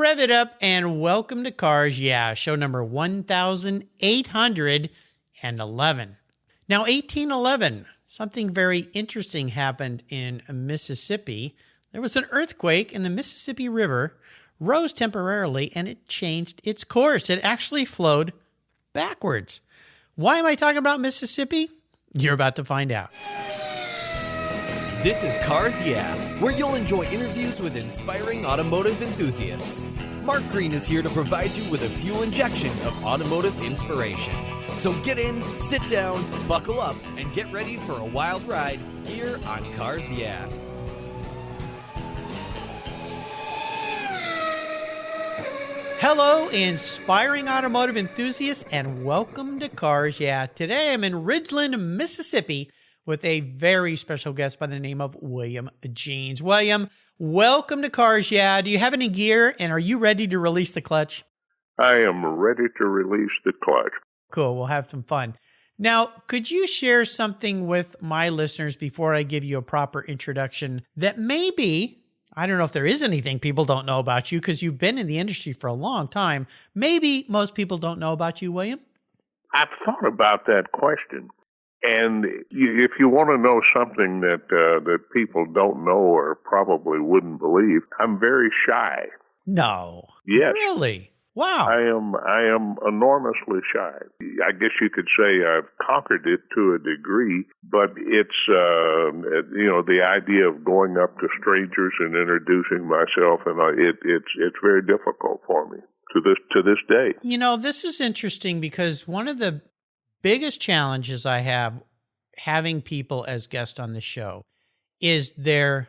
rev it up and welcome to Cars Yeah, show number 1811. Now, 1811, something very interesting happened in Mississippi. There was an earthquake and the Mississippi River rose temporarily and it changed its course. It actually flowed backwards. Why am I talking about Mississippi? You're about to find out. This is Cars Yeah, where you'll enjoy interviews with inspiring automotive enthusiasts. Mark Green is here to provide you with a fuel injection of automotive inspiration. So get in, sit down, buckle up, and get ready for a wild ride here on Cars Yeah. Hello, inspiring automotive enthusiasts, and welcome to Cars Yeah. Today I'm in Ridgeland, Mississippi, with a very special guest by the name of William Jeans. William, welcome to Cars Yeah. Do you have any gear, and are you ready to release the clutch? I am ready to release the clutch. Cool, we'll have some fun. Now, could you share something with my listeners before I give you a proper introduction that maybe, I don't know if there is anything people don't know about you because you've been in the industry for a long time. Maybe most people don't know about you, William? I've thought about that question. And if you want to know something that people don't know or probably wouldn't believe, I'm very shy. No. Yes. Really? Wow. I am enormously shy. I guess you could say I've conquered it to a degree, but it's the idea of going up to strangers and introducing myself, and it's very difficult for me to this day. You know, this is interesting because one of the biggest challenges I have having people as guests on the show is they're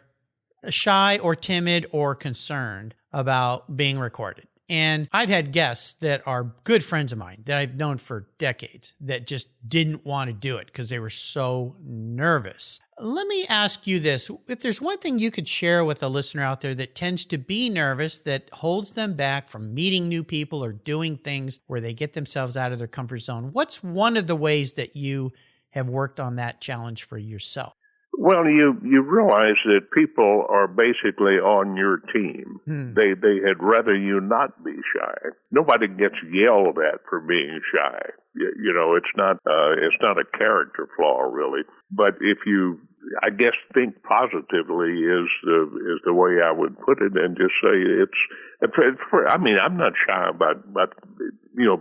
shy or timid or concerned about being recorded. And I've had guests that are good friends of mine that I've known for decades that just didn't want to do it because they were so nervous. Let me ask you this. If there's one thing you could share with a listener out there that tends to be nervous, that holds them back from meeting new people or doing things where they get themselves out of their comfort zone, what's one of the ways that you have worked on that challenge for yourself? Well, you realize that people are basically on your team. They had rather you not be shy. Nobody gets yelled at for being shy. You know, it's not a character flaw really. But if you, I guess, think positively is the way I would put it, and just say I'm not shy about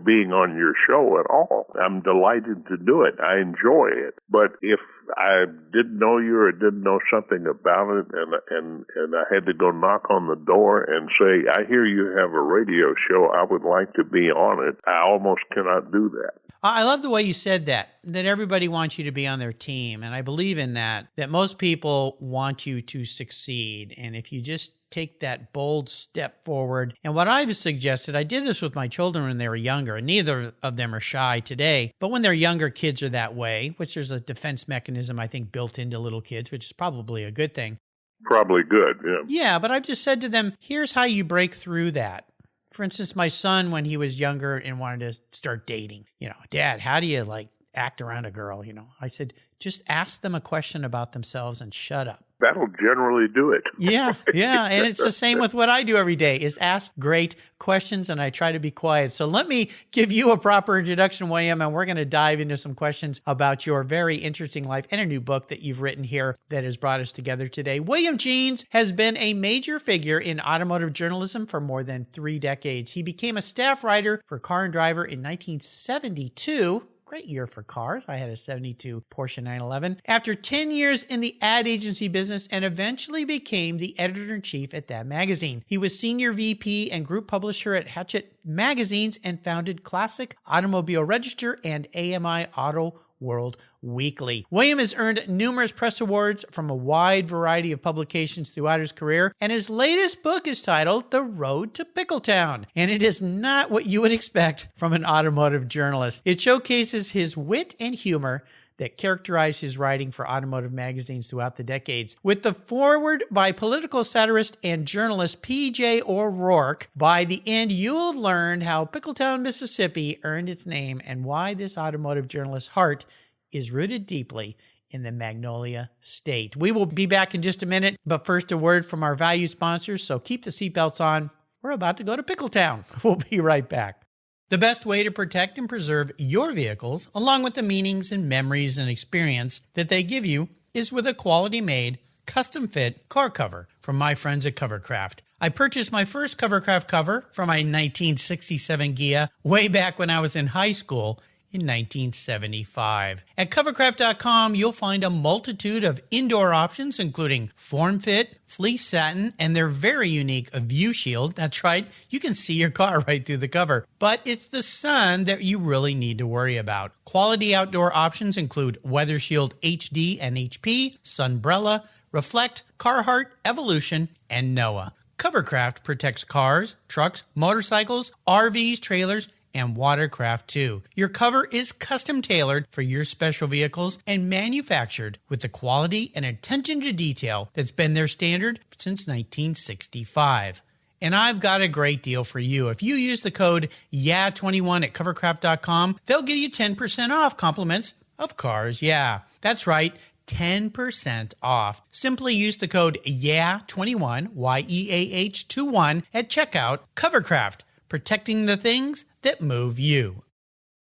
being on your show at all. I'm delighted to do it. I enjoy it. But if I didn't know you or didn't know something about it, and I had to go knock on the door and say, I hear you have a radio show, I would like to be on it, I almost cannot do that. I love the way you said that everybody wants you to be on their team. And I believe in that most people want you to succeed. And if you just take that bold step forward. And what I've suggested, I did this with my children when they were younger, and neither of them are shy today. But when they're younger, kids are that way, which there's a defense mechanism, I think, built into little kids, which is probably a good thing. Probably good, yeah. Yeah, but I've just said to them, here's how you break through that. For instance, my son, when he was younger and wanted to start dating, Dad, how do you act around a girl? I said, just ask them a question about themselves and shut up. That'll generally do it. Yeah. And it's the same with what I do every day is ask great questions, and I try to be quiet. So let me give you a proper introduction, William, and we're going to dive into some questions about your very interesting life and a new book that you've written here that has brought us together today. William Jeans has been a major figure in automotive journalism for more than 3 decades. He became a staff writer for Car and Driver in 1972. Great year for cars. I had a 72 Porsche 911. After 10 years in the ad agency business and eventually became the editor-in-chief at that magazine. He was senior VP and group publisher at Hatchet Magazines and founded Classic Automobile Register and AMI Auto World Weekly. William has earned numerous press awards from a wide variety of publications throughout his career, and his latest book is titled The Road to Pickletown, and it is not what you would expect from an automotive journalist. It showcases his wit and humor that characterized his writing for automotive magazines throughout the decades. With the foreword by political satirist and journalist P.J. O'Rourke, by the end, you'll have learned how Pickletown, Mississippi earned its name and why this automotive journalist's heart is rooted deeply in the Magnolia State. We will be back in just a minute, but first a word from our valued sponsors, so keep the seatbelts on we're about to go to Pickletown. We'll be right back. The best way to protect and preserve your vehicles, along with the meanings and memories and experience that they give you, is with a quality-made, custom-fit car cover from my friends at Covercraft. I purchased my first Covercraft cover for my 1967 Ghia way back when I was in high school in 1975. At covercraft.com, you'll find a multitude of indoor options, including form fit, fleece satin, and their very unique view shield. That's right, you can see your car right through the cover. But it's the sun that you really need to worry about. Quality outdoor options include Weather Shield HD and HP, Sunbrella, Reflect, Carhartt, Evolution, and NOAA. Covercraft protects cars, trucks, motorcycles, RVs, trailers, and watercraft too. Your cover is custom tailored for your special vehicles and manufactured with the quality and attention to detail that's been their standard since 1965. And I've got a great deal for you. If you use the code YEAH21 at covercraft.com, they'll give you 10% off compliments of Cars Yeah. That's right, 10% off. Simply use the code YEAH21, YEAH21 at checkout. Covercraft, protecting the things that move you.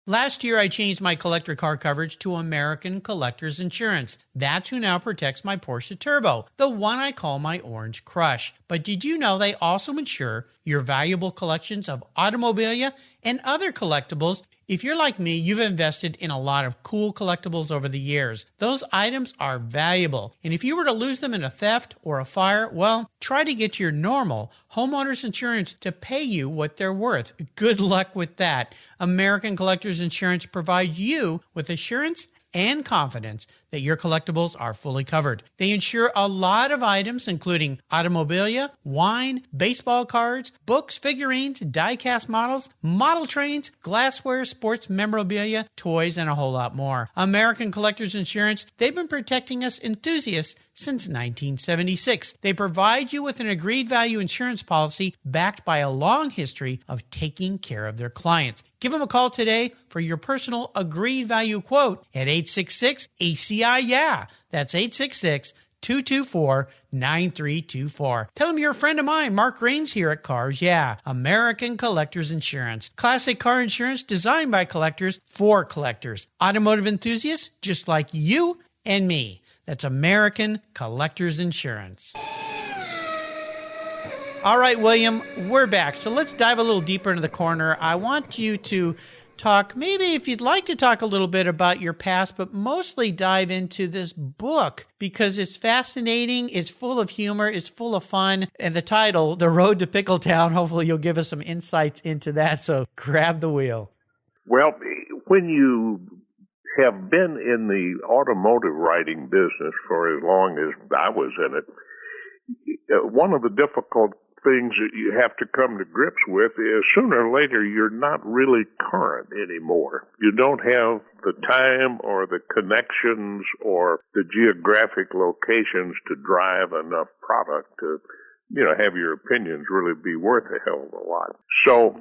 Last year, I changed my collector car coverage to American Collectors Insurance. That's who now protects my Porsche Turbo, the one I call my Orange Crush. But did you know they also insure your valuable collections of automobilia and other collectibles? If you're like me, you've invested in a lot of cool collectibles over the years. Those items are valuable, and if you were to lose them in a theft or a fire, well, try to get your normal homeowner's insurance to pay you what they're worth. Good luck with that. American Collectors Insurance provides you with assurance and confidence that your collectibles are fully covered. They insure a lot of items, including automobilia, wine, baseball cards, books, figurines, die-cast models, model trains, glassware, sports memorabilia, toys, and a whole lot more. American Collectors Insurance, they've been protecting us enthusiasts since 1976. They provide you with an agreed value insurance policy backed by a long history of taking care of their clients. Give them a call today for your personal agreed value quote at 866-ACI-YEAH. That's 866-224-9324. Tell them you're a friend of mine, Mark Green's here at Cars Yeah, American Collectors Insurance. Classic car insurance designed by collectors for collectors. Automotive enthusiasts just like you and me. That's American Collectors Insurance. All right, William, we're back. So let's dive a little deeper into the corner. I want you to talk, maybe if you'd like to talk a little bit about your past, but mostly dive into this book because it's fascinating, it's full of humor, it's full of fun. And the title, The Road to Pickletown, hopefully you'll give us some insights into that. So grab the wheel. Well, when you have been in the automotive writing business for as long as I was in it, one of the difficult things that you have to come to grips with is sooner or later you're not really current anymore. You don't have the time or the connections or the geographic locations to drive enough product to, have your opinions really be worth a hell of a lot. So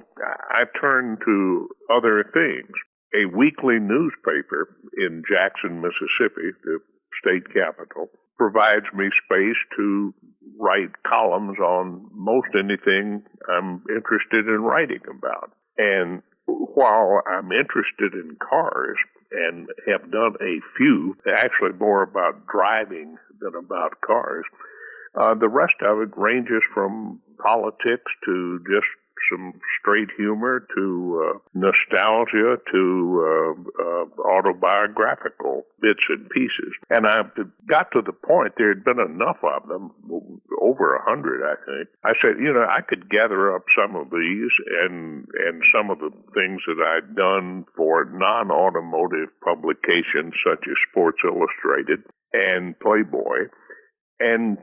I turned to other things. A weekly newspaper in Jackson, Mississippi, the state capital, provides me space to write columns on most anything I'm interested in writing about. And while I'm interested in cars and have done a few, actually more about driving than about cars, the rest of it ranges from politics to just some straight humor to nostalgia to autobiographical bits and pieces. And I got to the point, there had been enough of them, over 100, I think. I said, I could gather up some of these and some of the things that I'd done for non-automotive publications such as Sports Illustrated and Playboy, and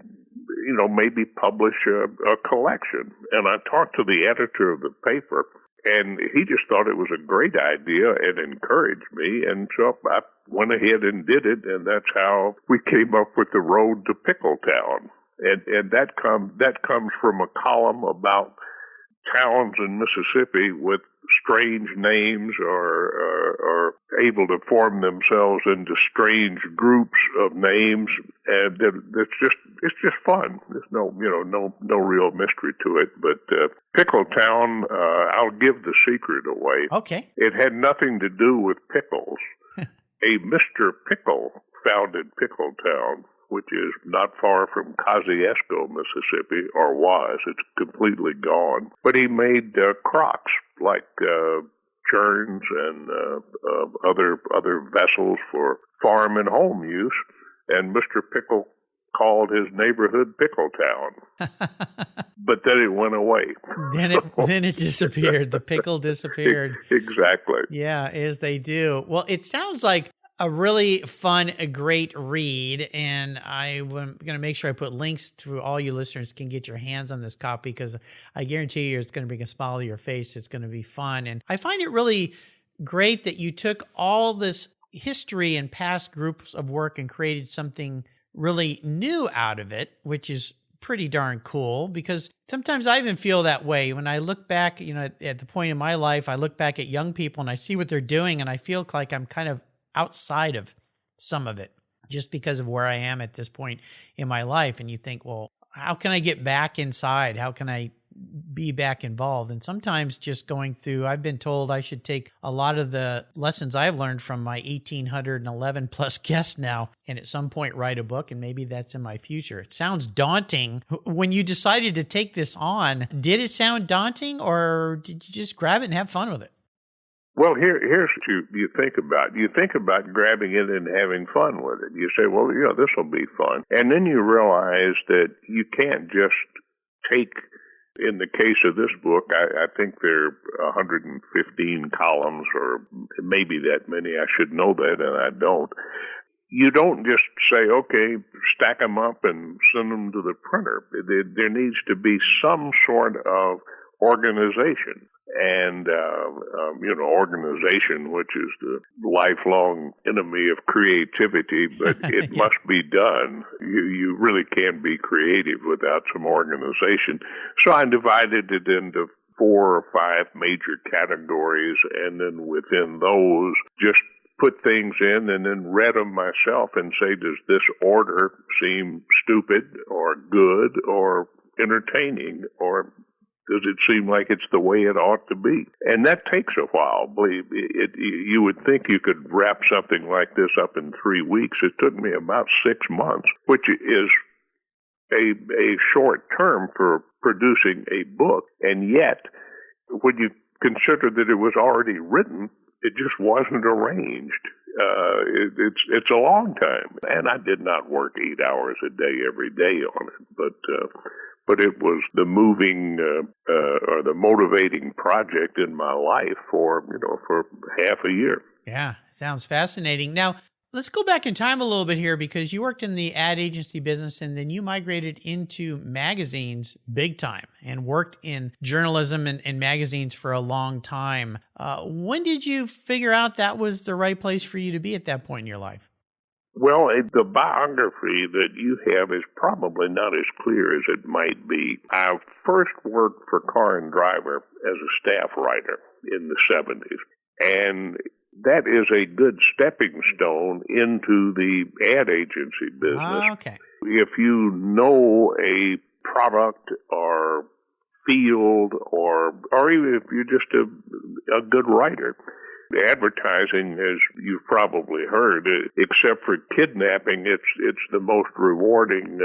maybe publish a collection. And I talked to the editor of the paper, and he just thought it was a great idea and encouraged me. And so I went ahead and did it, and that's how we came up with the Road to Pickletown. And that comes from a column about towns in Mississippi with strange names or able to form themselves into strange groups of names, and it's just fun. There's no real mystery to it. But Pickletown, I'll give the secret away. Okay. It had nothing to do with pickles. A Mr. Pickle founded Pickletown, which is not far from Kosciuszko, Mississippi, or was. It's completely gone. But he made crocks like churns and other vessels for farm and home use. And Mr. Pickle called his neighborhood Pickletown. But then it went away. Then it disappeared. The pickle disappeared. Exactly. Yeah, as they do. Well, it sounds like a really fun, a great read, and I'm going to make sure I put links to all you listeners can get your hands on this copy, because I guarantee you it's going to bring a smile to your face. It's going to be fun. And I find it really great that you took all this history and past groups of work and created something really new out of it, which is pretty darn cool, because sometimes I even feel that way when I look back, at the point in my life, I look back at young people and I see what they're doing and I feel like I'm kind of outside of some of it just because of where I am at this point in my life. And you think, well, how can I get back inside? How can I be back involved? And sometimes just going through, I've been told I should take a lot of the lessons I've learned from my 1,811 plus guests now, and at some point write a book, and maybe that's in my future. It sounds daunting. When you decided to take this on, did it sound daunting, or did you just grab it and have fun with it? Well, here's what you think about. You think about grabbing it and having fun with it. You say, well, this will be fun. And then you realize that you can't just take, in the case of this book, I think there are 115 columns, or maybe that many. I should know that, and I don't. You don't just say, okay, stack them up and send them to the printer. There needs to be some sort of organization. And, organization, which is the lifelong enemy of creativity, but it Yeah. must be done. You really can't be creative without some organization. So I divided it into 4 or 5 major categories, and then within those, just put things in and then read them myself and say, does this order seem stupid or good or entertaining, or does it seem like it's the way it ought to be? And that takes a while. Believe me, you would think you could wrap something like this up in 3 weeks. It took me about 6 months, which is a short term for producing a book. And yet, when you consider that it was already written, it just wasn't arranged. It's a long time. And I did not work 8 hours a day every day on it, but it was the moving or the motivating project in my life for half a year. Yeah, sounds fascinating. Now, let's go back in time a little bit here, because you worked in the ad agency business and then you migrated into magazines big time and worked in journalism and magazines for a long time. When did you figure out that was the right place for you to be at that point in your life? Well, the biography that you have is probably not as clear as it might be. I first worked for Car and Driver as a staff writer in the 70s, and that is a good stepping stone into the ad agency business. Okay. If you know a product or field, or even if you're just a good writer, advertising, as you've probably heard, except for kidnapping, it's the most rewarding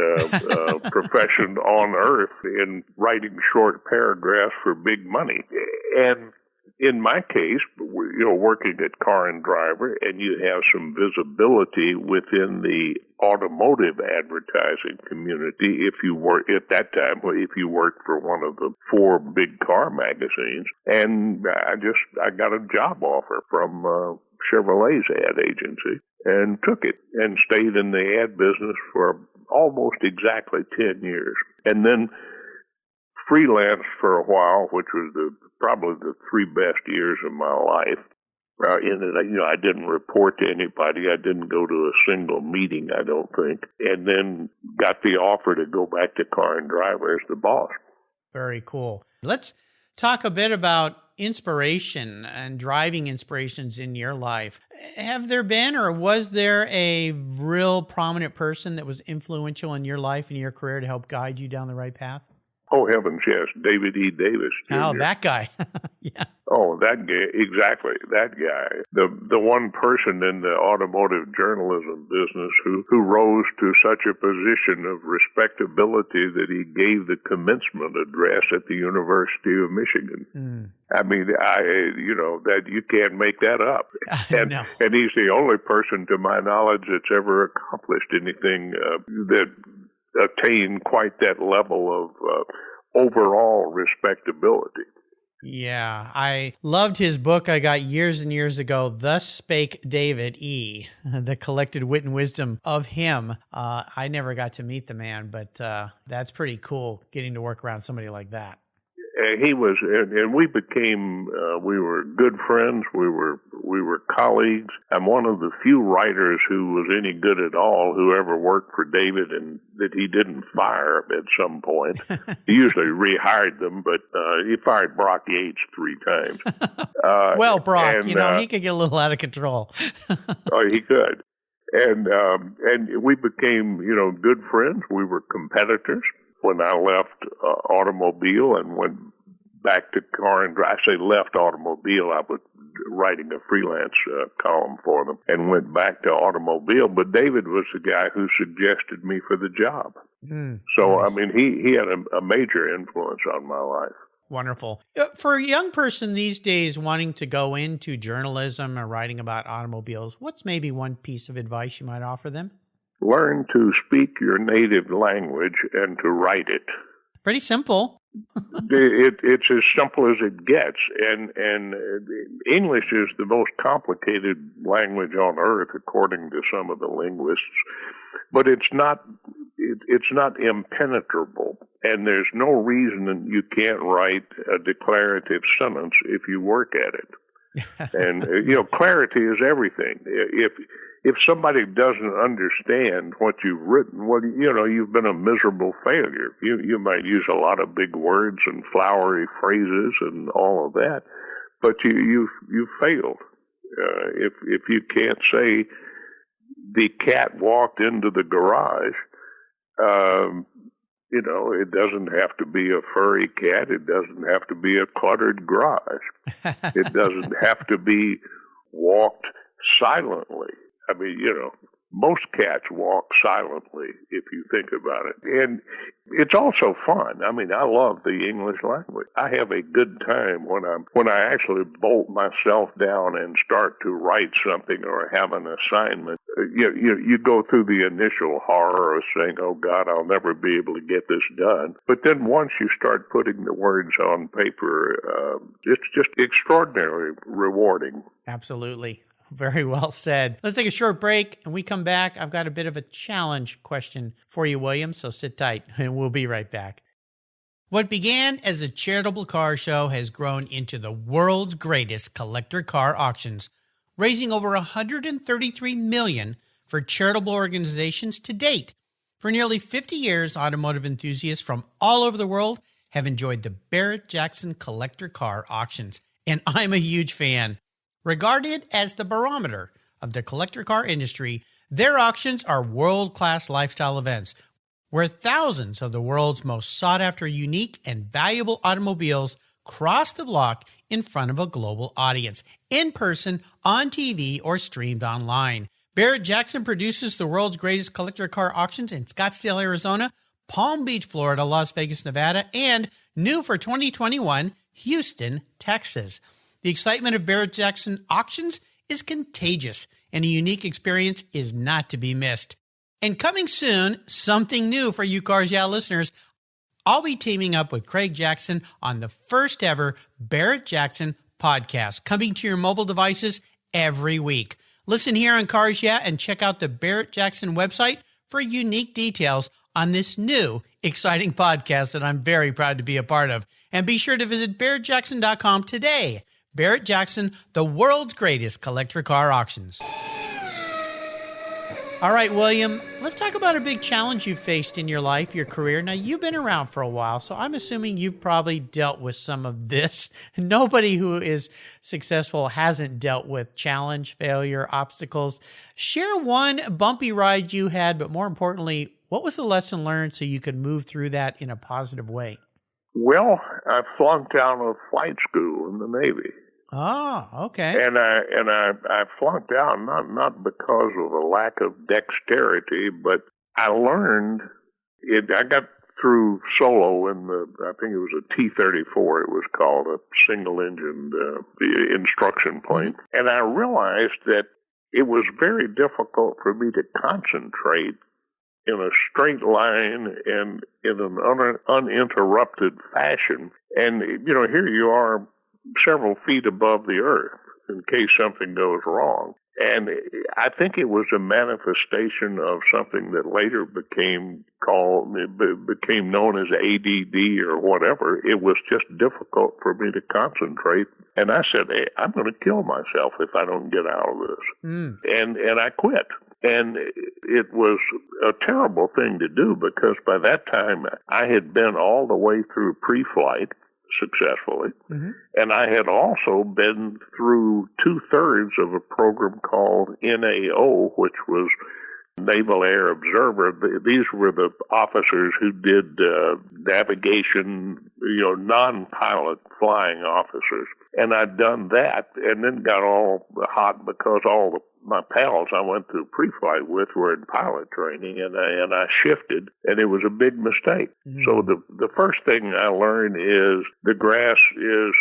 profession on earth in writing short paragraphs for big money. And in my case, working at Car and Driver, and you have some visibility within the automotive advertising community if you work at that time, if you worked for one of the 4 big car magazines. And I got a job offer from Chevrolet's ad agency and took it and stayed in the ad business for almost exactly 10 years. And then freelanced for a while, which was probably the 3 best years of my life. I didn't report to anybody. I didn't go to a single meeting, I don't think. And then got the offer to go back to Car and Driver as the boss. Very cool. Let's talk a bit about inspiration and driving inspirations in your life. Have there been, or was there a real prominent person that was influential in your life and your career to help guide you down the right path? Oh, heavens, yes. David E. Davis Jr. Oh, that guy. Yeah. Oh, that guy. Exactly. That guy. The one person in the automotive journalism business who rose to such a position of respectability that he gave the commencement address at the University of Michigan. I mean, that you can't make that up. And he's the only person, to my knowledge, that's ever accomplished anything that attained quite that level of overall respectability. Yeah, I loved his book I got years and years ago, Thus Spake David E., the collected wit and wisdom of him. I never got to meet the man, but that's pretty cool getting to work around somebody like that. He was, and we became, we were good friends. We were colleagues. I'm one of the few writers who was any good at all who ever worked for David and that he didn't fire at some point. He usually rehired them, but he fired Brock Yates 3 times. Well, Brock, he could get a little out of control. Oh, he could. And we became, good friends. We were competitors. When I left automobile and went back to car and drive, I say left automobile, I was writing a freelance column for them and went back to automobile. But David was the guy who suggested me for the job. So, nice. I mean, he had a major influence on my life. Wonderful. For a young person these days wanting to go into journalism or writing about automobiles, what's maybe one piece of advice you might offer them? Learn to speak your native language and to write it. Pretty simple. It's as simple as it gets. And English is the most complicated language on earth, according to some of the linguists. But it's not impenetrable. And there's no reason that you can't write a declarative sentence if you work at it. And, clarity is everything. If somebody doesn't understand what you've written, well, you've been a miserable failure. You might use a lot of big words and flowery phrases and all of that, but you failed. If you can't say the cat walked into the garage, it doesn't have to be a furry cat. It doesn't have to be a cluttered garage. It doesn't have to be walked silently. I mean, most cats walk silently if you think about it. And it's also fun. I mean, I love the English language. I have a good time when I actually bolt myself down and start to write something or have an assignment. You go through the initial horror of saying, oh, God, I'll never be able to get this done. But then once you start putting the words on paper, it's just extraordinarily rewarding. Absolutely. Very well said. Let's take a short break, and we come back. I've got a bit of a challenge question for you, William, so sit tight, and we'll be right back. What began as a charitable car show has grown into the world's greatest collector car auctions, raising over $133 million for charitable organizations to date. For nearly 50 years, automotive enthusiasts from all over the world have enjoyed the Barrett-Jackson collector car auctions, and I'm a huge fan. Regarded as the barometer of the collector car industry, their auctions are world-class lifestyle events where thousands of the world's most sought-after, unique, and valuable automobiles cross the block in front of a global audience, in person, on TV, or streamed online. Barrett-Jackson produces the world's greatest collector car auctions in Scottsdale, Arizona, Palm Beach, Florida, Las Vegas, Nevada, and new for 2021, Houston, Texas. The excitement of Barrett-Jackson auctions is contagious, and a unique experience is not to be missed. And coming soon, something new for you Cars Yeah listeners. I'll be teaming up with Craig Jackson on the first ever Barrett-Jackson podcast, coming to your mobile devices every week. Listen here on Cars Yeah and check out the Barrett-Jackson website for unique details on this new, exciting podcast that I'm very proud to be a part of. And be sure to visit barrettjackson.com today. Barrett-Jackson, the world's greatest collector car auctions. All right, William, let's talk about a big challenge you faced in your life, your career. Now, you've been around for a while, so I'm assuming you've probably dealt with some of this. Nobody who is successful hasn't dealt with challenge, failure, obstacles. Share one bumpy ride you had, but more importantly, what was the lesson learned so you could move through that in a positive way? Well, I flunked out of flight school in the Navy. Oh, okay. And I flunked out not because of a lack of dexterity, but I learned it. I got through solo in I think it was a T-34. It was called a single-engined instruction plane, and I realized that it was very difficult for me to concentrate in a straight line and in an uninterrupted fashion. And here you are, several feet above the earth in case something goes wrong. And I think it was a manifestation of something that later became known as ADD or whatever. It was just difficult for me to concentrate. And I said, hey, I'm going to kill myself if I don't get out of this. And I quit. And it was a terrible thing to do because by that time I had been all the way through pre-flight successfully. And I had also been through 2/3 of a program called NAO, which was Naval Air Observer. These were the officers who did navigation, non-pilot flying officers. And I'd done that and then got all hot because all my pals I went through pre-flight with were in pilot training, and I shifted, and it was a big mistake. So the first thing I learned is the grass is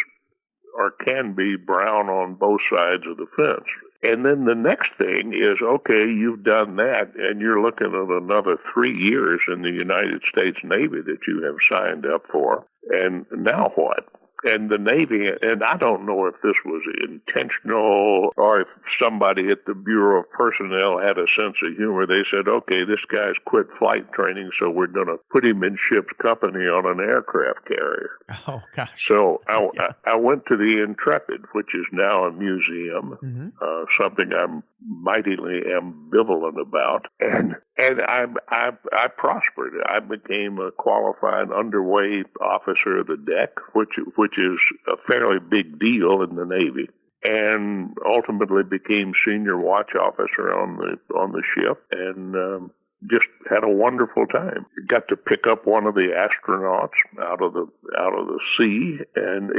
or can be brown on both sides of the fence. And then the next thing is, okay, you've done that, and you're looking at another 3 years in the United States Navy that you have signed up for, and now what? And the Navy, and I don't know if this was intentional or if somebody at the Bureau of Personnel had a sense of humor. They said, okay, this guy's quit flight training, so we're going to put him in ship's company on an aircraft carrier. Oh, gosh. So I went to the Intrepid, which is now a museum, something I'm mightily ambivalent about. And I prospered. I became a qualified underway officer of the deck, which is a fairly big deal in the Navy, and ultimately became senior watch officer on the ship, and just had a wonderful time. Got to pick up one of the astronauts out of the sea, and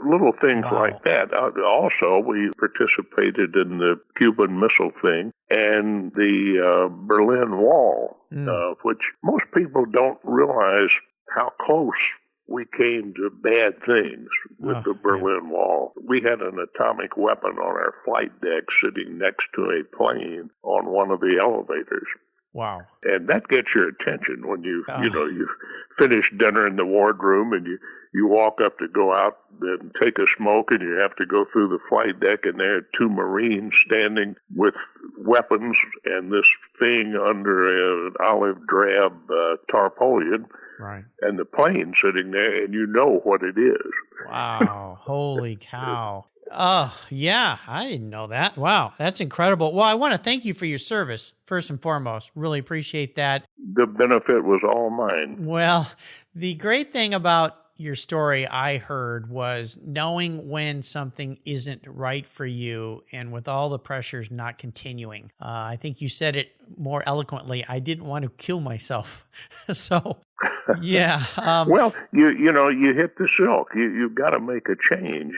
little things like that. Also, we participated in the Cuban Missile thing and the Berlin Wall, which most people don't realize how close we came to bad things with the Berlin Wall. We had an atomic weapon on our flight deck sitting next to a plane on one of the elevators. Wow. And that gets your attention when you finish dinner in the wardroom and you walk up to go out and take a smoke, and you have to go through the flight deck, and there are two Marines standing with weapons and this thing under an olive drab tarpaulin. Right. And the plane sitting there, and you know what it is. Wow. Holy cow. Oh, yeah. I didn't know that. Wow. That's incredible. Well, I want to thank you for your service, first and foremost. Really appreciate that. The benefit was all mine. Well, the great thing about your story I heard was knowing when something isn't right for you, and with all the pressures not continuing. I think you said it more eloquently. I didn't want to kill myself. So, yeah. Well, you hit the silk. You've got to make a change.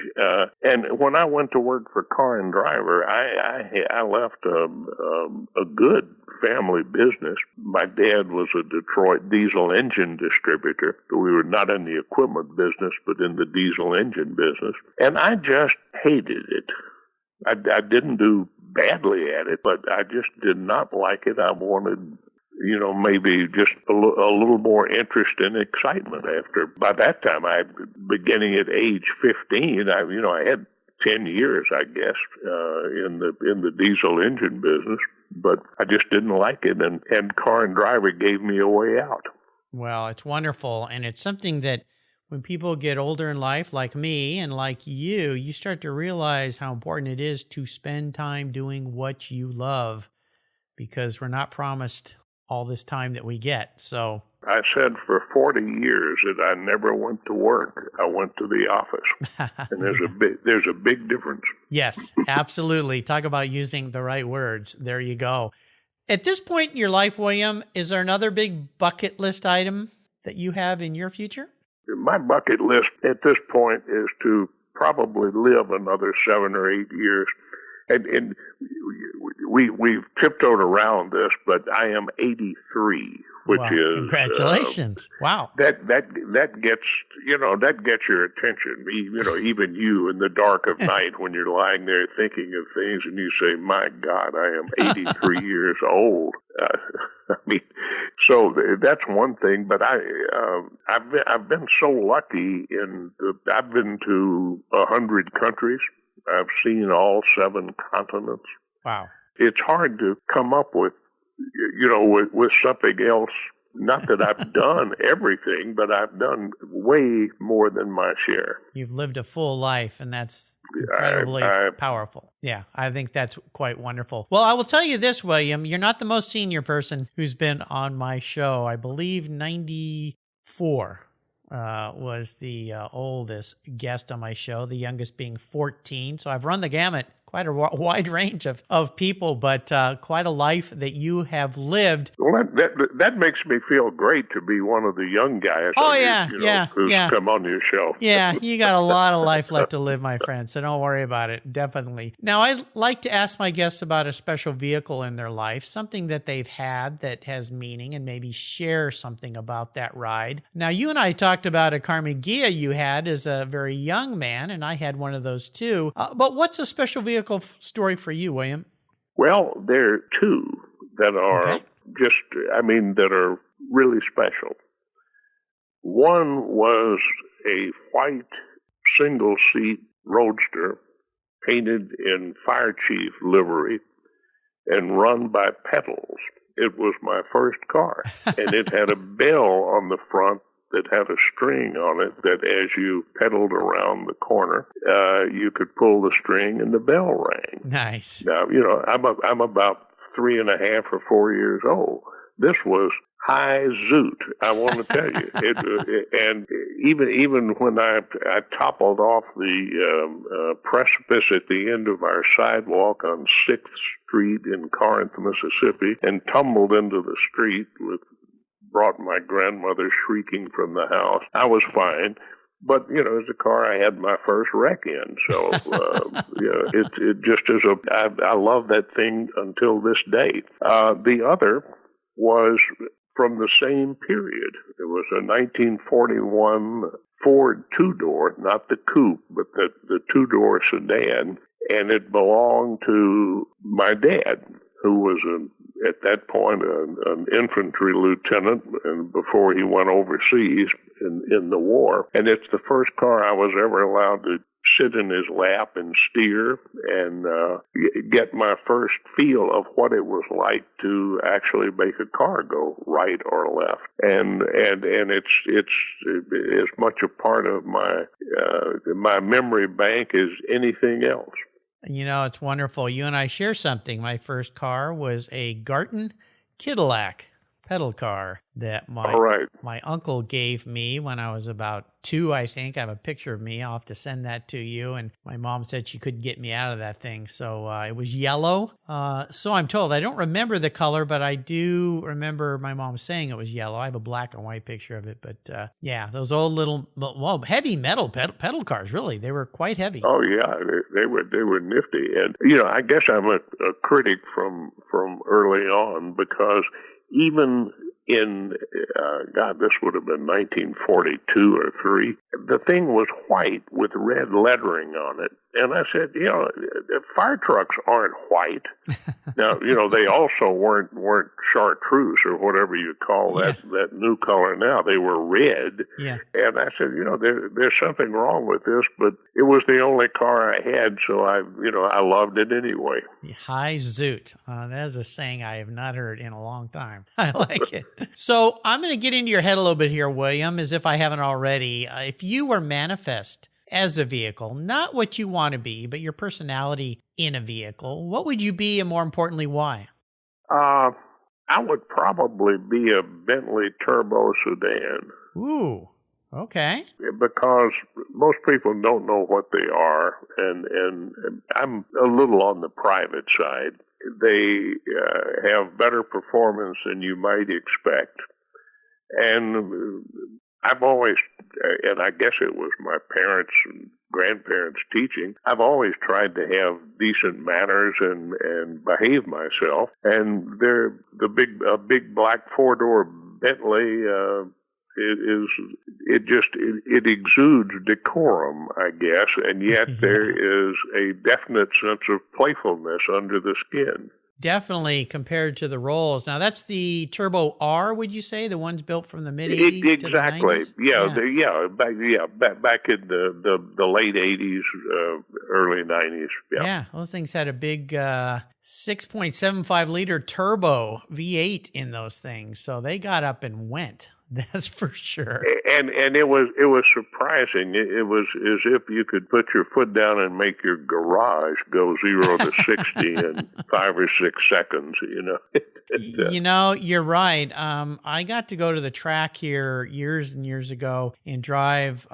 And when I went to work for Car and Driver, I left a good family business. My dad was a Detroit diesel engine distributor. We were not in the equipment business, but in the diesel engine business. And I just hated it. I didn't do badly at it, but I just did not like it. I wanted, maybe just a little more interest and excitement after. By that time, beginning at age 15, I had 10 years, I guess, in the diesel engine business, but I just didn't like it, and Car and Driver gave me a way out. Well, it's wonderful, and it's something that when people get older in life, like me and like you start to realize how important it is to spend time doing what you love. because we're not promised all this time that we get. So I said for 40 years that I never went to work. I went to the office. And there's a big difference. Yes, absolutely. Talk about using the right words. There you go. At this point in your life, William, is there another big bucket list item that you have in your future? My bucket list at this point is to probably live another 7 or 8 years. And we've tiptoed around this, but I am 83, which is congratulations! Wow, that gets your attention. Even you in the dark of night when you're lying there thinking of things, and you say, "My God, I am 83 years old." So that's one thing. But I've been so lucky I've been to 100 countries. I've seen all 7 continents. Wow. It's hard to come up with something else. Not that I've done everything, but I've done way more than my share. You've lived a full life, and that's incredibly powerful. Yeah, I think that's quite wonderful. Well, I will tell you this, William, you're not the most senior person who's been on my show. I believe 94. Was the oldest guest on my show, the youngest being 14. So I've run the gamut, quite a wide range of people, but quite a life that you have lived. Well, that makes me feel great to be one of the young guys. Who's come on your show. Yeah, you got a lot of life left to live, my friend, so don't worry about it, definitely. Now, I'd like to ask my guests about a special vehicle in their life, something that they've had that has meaning, and maybe share something about that ride. Now, you and I talked about a Carnegie you had as a very young man, and I had one of those too. But what's a special vehicle story for you, William? Well, there are 2 that are that are really special. One was a white single-seat Roadster painted in fire chief livery and run by pedals. It was my first car, and it had a bell on the front that had a string on it that as you pedaled around the corner, you could pull the string and the bell rang. Nice. Now, I'm about 3.5 or 4 years old. This was high zoot, I want to tell you. And even when I toppled off the precipice at the end of our sidewalk on 6th Street in Corinth, Mississippi, and tumbled into the street brought my grandmother shrieking from the house. I was fine, but it was a car I had my first wreck in. So it just is I love that thing until this date. The other was from the same period. It was a 1941 Ford 2-door, not the coupe, but the 2-door sedan, and it belonged to my dad, who was at that point an infantry lieutenant, and before he went overseas in the war. And it's the first car I was ever allowed to sit in his lap and steer and get my first feel of what it was like to actually make a car go right or left. And it's as much a part of my memory bank as anything else. It's wonderful. You and I share something. My first car was a Garton Cadillac pedal car that my uncle gave me when I was about 2, I think. I have a picture of me. I'll have to send that to you. And my mom said she couldn't get me out of that thing. So it was yellow. So I'm told. I don't remember the color, but I do remember my mom saying it was yellow. I have a black and white picture of it. But those old little, heavy metal pedal cars, really. They were quite heavy. Oh, yeah. They were nifty. And, I guess I'm a critic from early on, because even in, this would have been 1942 or 3, the thing was white with red lettering on it. And I said, fire trucks aren't white. Now, they also weren't chartreuse or whatever you call that new color now. They were red. Yeah. And I said, there's something wrong with this, but it was the only car I had, so I loved it anyway. High zoot. That is a saying I have not heard in a long time. I like it. So I'm going to get into your head a little bit here, William, as if I haven't already. If you were manifest as a vehicle, not what you want to be, but your personality in a vehicle, what would you be, and more importantly, why? I would probably be a Bentley turbo sedan. Ooh, okay. Because most people don't know what they are, and I'm a little on the private side. They have better performance than you might expect. And I've always, and I guess it was my parents and grandparents' teaching, I've always tried to have decent manners and behave myself. And a big black four-door Bentley it exudes decorum, I guess, and yet there is a definite sense of playfulness under the skin. Definitely compared to the Rolls. Now, that's the Turbo R, would you say? The ones built from the mid-'80s exactly. to the 90s? Back in the late 80s, early 90s. Yeah, those things had a big 6.75-liter turbo V8 in those things, so they got up and went. That's for sure. And it was surprising. It was as if you could put your foot down and make your garage go 0 to 60 in 5 or 6 seconds. You know, you're right. I got to go to the track here years and years ago and drive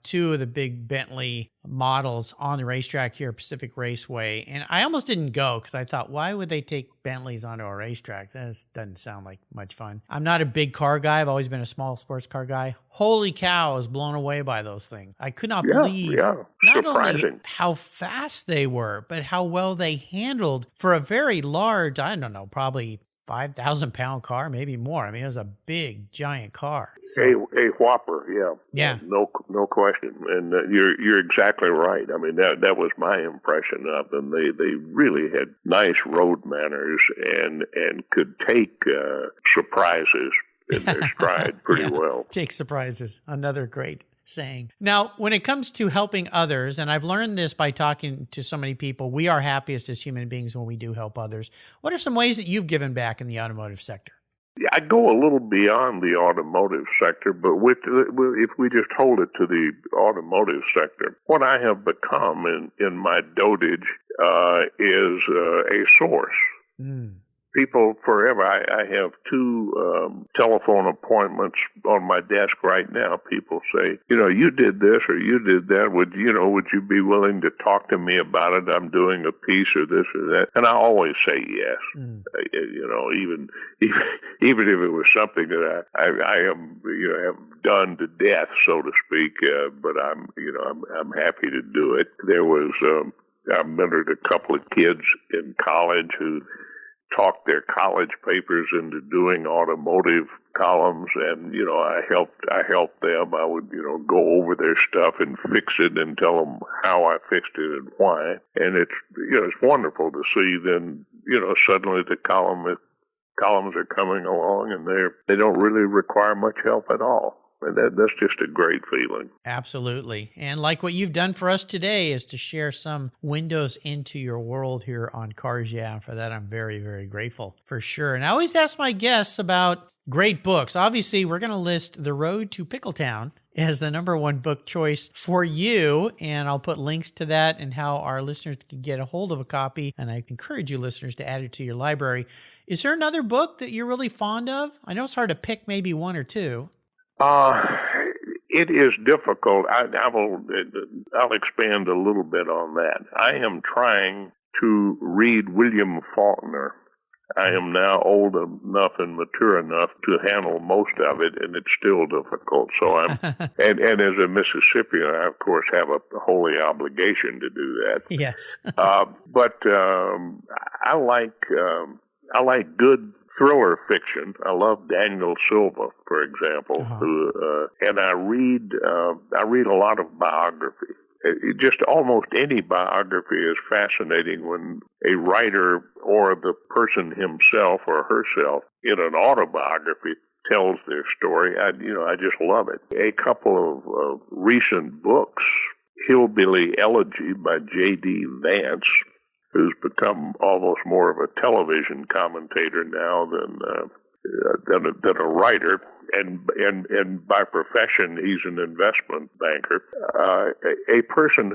2 of the big Bentley models on the racetrack here at Pacific Raceway. And I almost didn't go because I thought, why would they take Bentleys onto a racetrack? That doesn't sound like much fun. I'm not a big car guy. I've always been a small sports car guy. Holy cow, I was blown away by those things. I could not believe not only how fast they were, but how well they handled for a very large, I don't know, probably 5,000-pound car, maybe more. I mean, it was a big, giant car. So, a whopper, yeah. No question. And you're exactly right. I mean, that was my impression of them. They really had nice road manners and could take surprises in their stride pretty well. Take surprises. Another great saying. Now, when it comes to helping others, and I've learned this by talking to so many people, we are happiest as human beings when we do help others. What are some ways that you've given back in the automotive sector? Yeah, I go a little beyond the automotive sector, but if we just hold it to the automotive sector, what I have become in my dotage is a source. People forever. I have 2 telephone appointments on my desk right now. People say, you did this or you did that. Would you be willing to talk to me about it? I'm doing a piece or this or that. And I always say yes. Even if it was something that I am, have done to death, so to speak. But I'm happy to do it. There was, I mentored a couple of kids in college who talked their college papers into doing automotive columns, and I helped them. I would go over their stuff and fix it and tell them how I fixed it and why. And it's wonderful to see then suddenly the columns are coming along and they don't really require much help at all. And that's just a great feeling. Absolutely. And like what you've done for us today is to share some windows into your world here on Cars Yeah. For that, I'm very, very grateful for sure. And I always ask my guests about great books. Obviously, we're going to list The Road to Pickletown as the #1 book choice for you. And I'll put links to that and how our listeners can get a hold of a copy. And I encourage you listeners to add it to your library. Is there another book that you're really fond of? I know it's hard to pick maybe 1 or 2. It is difficult. I'll expand a little bit on that. I am trying to read William Faulkner. I am now old enough and mature enough to handle most of it, and it's still difficult. So I'm, and as a Mississippian, I of course have a holy obligation to do that. Yes. But I like good thriller fiction. I love Daniel Silva, for example, and I read a lot of biography. Just almost any biography is fascinating when a writer or the person himself or herself in an autobiography tells their story. I just love it. A couple of recent books, Hillbilly Elegy by J.D. Vance, who's become almost more of a television commentator now than a writer, and by profession he's an investment banker. A person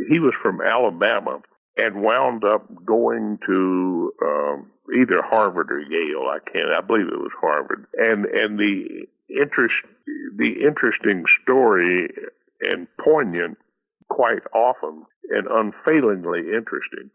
he was from Alabama and wound up going to either Harvard or Yale. I believe it was Harvard. And the interesting story and poignant, quite often, and unfailingly interesting,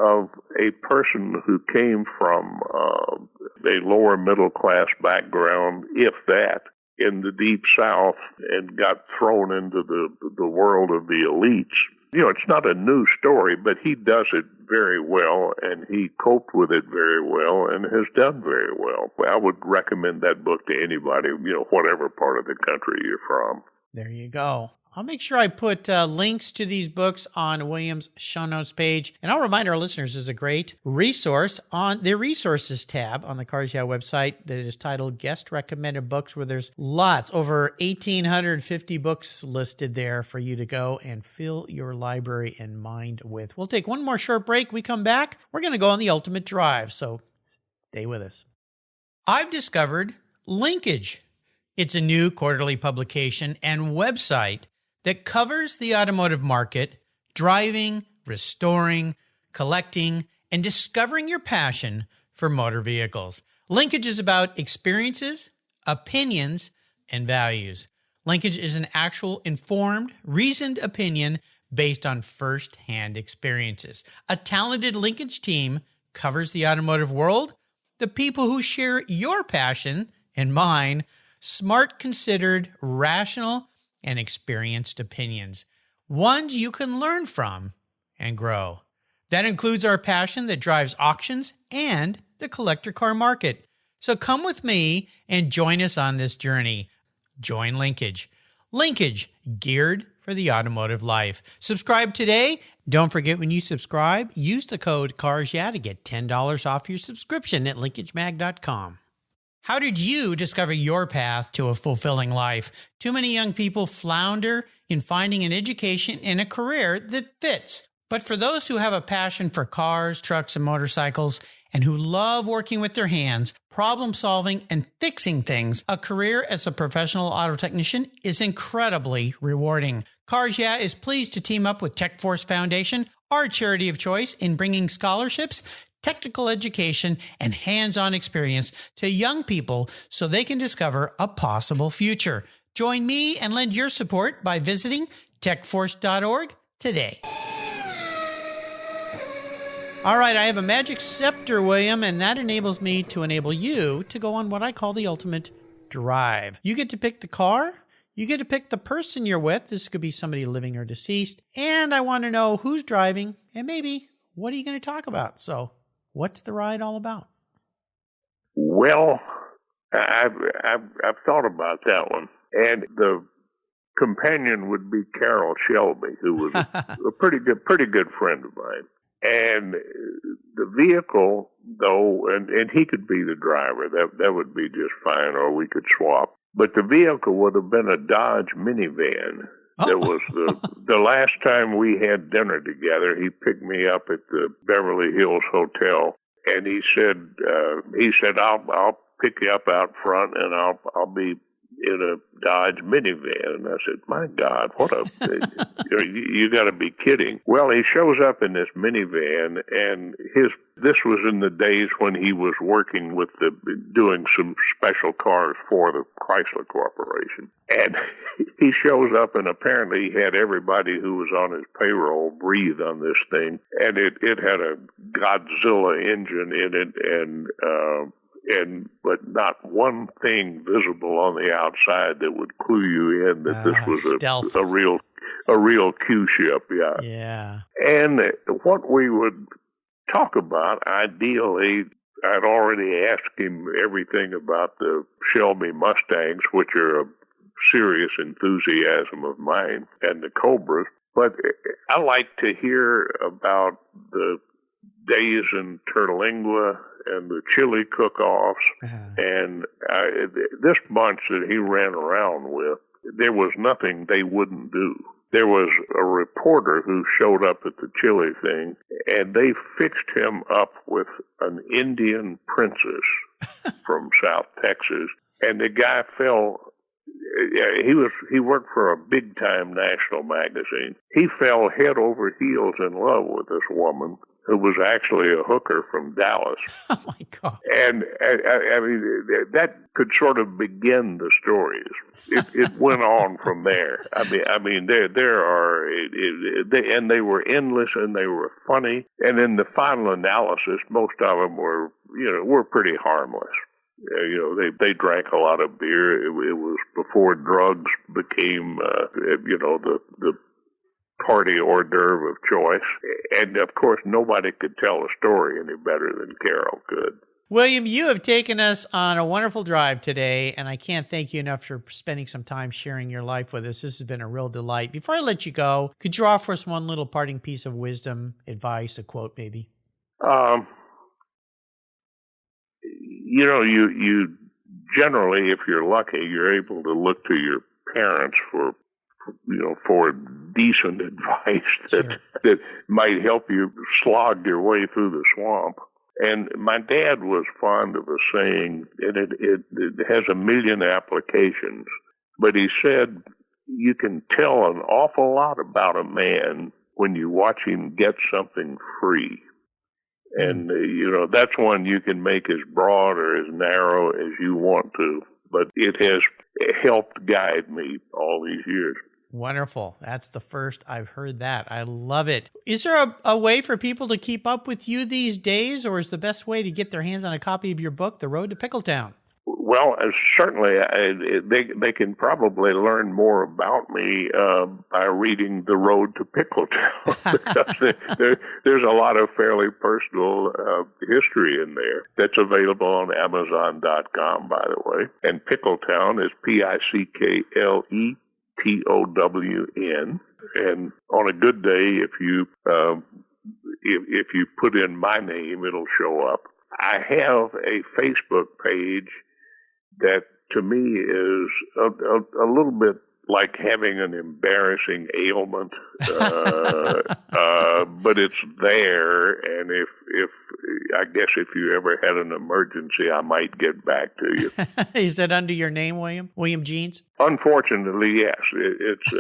of a person who came from a lower middle class background, if that, in the deep South, and got thrown into the world of the elites. You know, it's not a new story, but he does it very well, and he coped with it very well, and has done very well. I would recommend that book to anybody, you know, whatever part of the country you're from. There you go. I'll make sure I put links to these books on William's show notes page. And I'll remind our listeners there's a great resource on the resources tab on the Cars Yeah website that is titled Guest Recommended Books, where there's lots, over 1,850 books listed there for you to go and fill your library and mind with. We'll take one more short break. We come back. We're going to go on the ultimate drive. So stay with us. I've discovered Linkage. It's a new quarterly publication and website that covers the automotive market, driving, restoring, collecting, and discovering your passion for motor vehicles. Linkage is about experiences, opinions, and values. Linkage is an actual informed, reasoned opinion based on first-hand experiences. A talented Linkage team covers the automotive world, the people who share your passion and mine, smart, considered, rational, and experienced opinions, ones you can learn from and grow. That includes our passion that drives auctions and the collector car market. So come with me and join us on this journey. Join Linkage. Linkage, geared for the automotive life. Subscribe today. Don't forget, when you subscribe, use the code CARSYEAH to get $10 off your subscription at linkagemag.com. How did you discover your path to a fulfilling life? Too many young people flounder in finding an education and a career that fits. But for those who have a passion for cars, trucks, and motorcycles, and who love working with their hands, problem solving, and fixing things, a career as a professional auto technician is incredibly rewarding. Cars Yeah is pleased to team up with TechForce Foundation, our charity of choice, in bringing scholarships, technical education, and hands-on experience to young people so they can discover a possible future. Join me and lend your support by visiting techforce.org today. All right, I have a magic scepter, William, and that enables me to enable you to go on what I call the ultimate drive. You get to pick the car. You get to pick the person you're with. This could be somebody living or deceased. And I want to know who's driving and maybe what are you going to talk about? So what's the ride all about? Well, I've thought about that one, and the companion would be Carol Shelby, who was a pretty good friend of mine. And the vehicle, though, and he could be the driver. That would be just fine, or we could swap. But the vehicle would have been a Dodge minivan. That was the last time we had dinner together. He picked me up at the Beverly Hills Hotel, and he said, I'll pick you up out front, and I'll be in a Dodge minivan. And I said, my God, what a you got to be kidding. Well, he shows up in this minivan, and this was in the days when he was working with doing some special cars for the Chrysler Corporation. And he shows up, and apparently he had everybody who was on his payroll breathe on this thing. And it had a Godzilla engine in it, but not one thing visible on the outside that would clue you in that this was a real Q ship. Yeah. And what we would talk about, ideally, I'd already asked him everything about the Shelby Mustangs, which are a serious enthusiasm of mine, and the Cobras. But I like to hear about the days in Terlingua and the chili cook-offs, and this bunch that he ran around with, there was nothing they wouldn't do. There was a reporter who showed up at the chili thing, and they fixed him up with an Indian princess from South Texas, and the guy he worked for a big-time national magazine. He fell head over heels in love with this woman, who was actually a hooker from Dallas. Oh, my God. And I mean, that could sort of begin the stories. It went on from there. I mean, there are, and they were endless and they were funny. And in the final analysis, most of them were pretty harmless. They drank a lot of beer. It was before drugs became, the party hors d'oeuvre of choice. And, of course, nobody could tell a story any better than Carol could. William, you have taken us on a wonderful drive today, and I can't thank you enough for spending some time sharing your life with us. This has been a real delight. Before I let you go, could you offer us one little parting piece of wisdom, advice, a quote maybe? You generally, if you're lucky, you're able to look to your parents for decent advice that might help you slog your way through the swamp. And my dad was fond of a saying, and it has a million applications, but he said, you can tell an awful lot about a man when you watch him get something free. And, that's one you can make as broad or as narrow as you want to, but it has helped guide me all these years. Wonderful. That's the first I've heard that. I love it. Is there a way for people to keep up with you these days, or is the best way to get their hands on a copy of your book, The Road to Pickletown? Well, certainly they can probably learn more about me by reading The Road to Pickletown, because there's a lot of fairly personal history in there that's available on Amazon.com, by the way. And Pickletown is Pickleton. And on a good day, if you put in my name, it'll show up. I have a Facebook page that to me is a little bit like having an embarrassing ailment, but it's there. And if you ever had an emergency, I might get back to you. Is that under your name, William? William Jeans? Unfortunately, yes. It's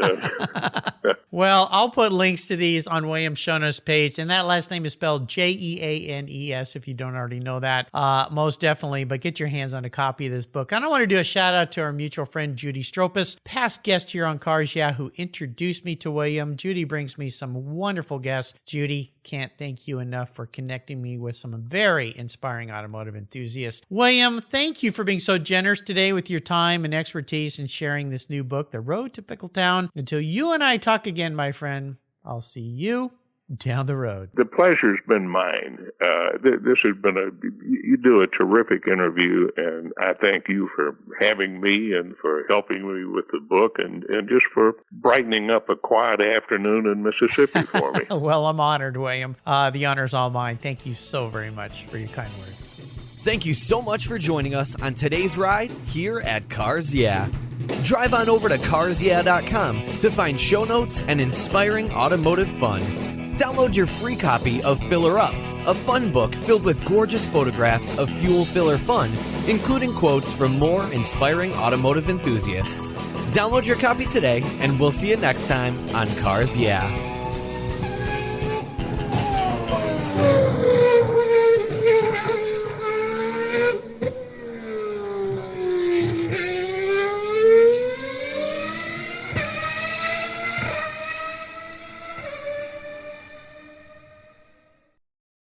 Well, I'll put links to these on William Shona's page, and that last name is spelled Jeanes, if you don't already know that. Most definitely, but get your hands on a copy of this book. And I want to do a shout out to our mutual friend, Judy Stropus, past guest here on Cars Yeah, who introduced me to William. Judy brings me some wonderful guests. Judy, can't thank you enough for connecting me with some very inspiring automotive enthusiasts. William, thank you for being so generous today with your time and expertise in sharing this new book, The Road to Pickletown. Until you and I talk again, my friend, I'll see you down the road. The pleasure's been mine. This has been you do a terrific interview, and I thank you for having me and for helping me with the book and just for brightening up a quiet afternoon in Mississippi for me. Well, I'm honored, William. The honor's all mine. Thank you so very much for your kind words. Thank you so much for joining us on today's ride here at Cars Yeah. Drive on over to carsyeah.com to find show notes and inspiring automotive fun. Download your free copy of Filler Up, a fun book filled with gorgeous photographs of fuel filler fun, including quotes from more inspiring automotive enthusiasts. Download your copy today, and we'll see you next time on Cars Yeah.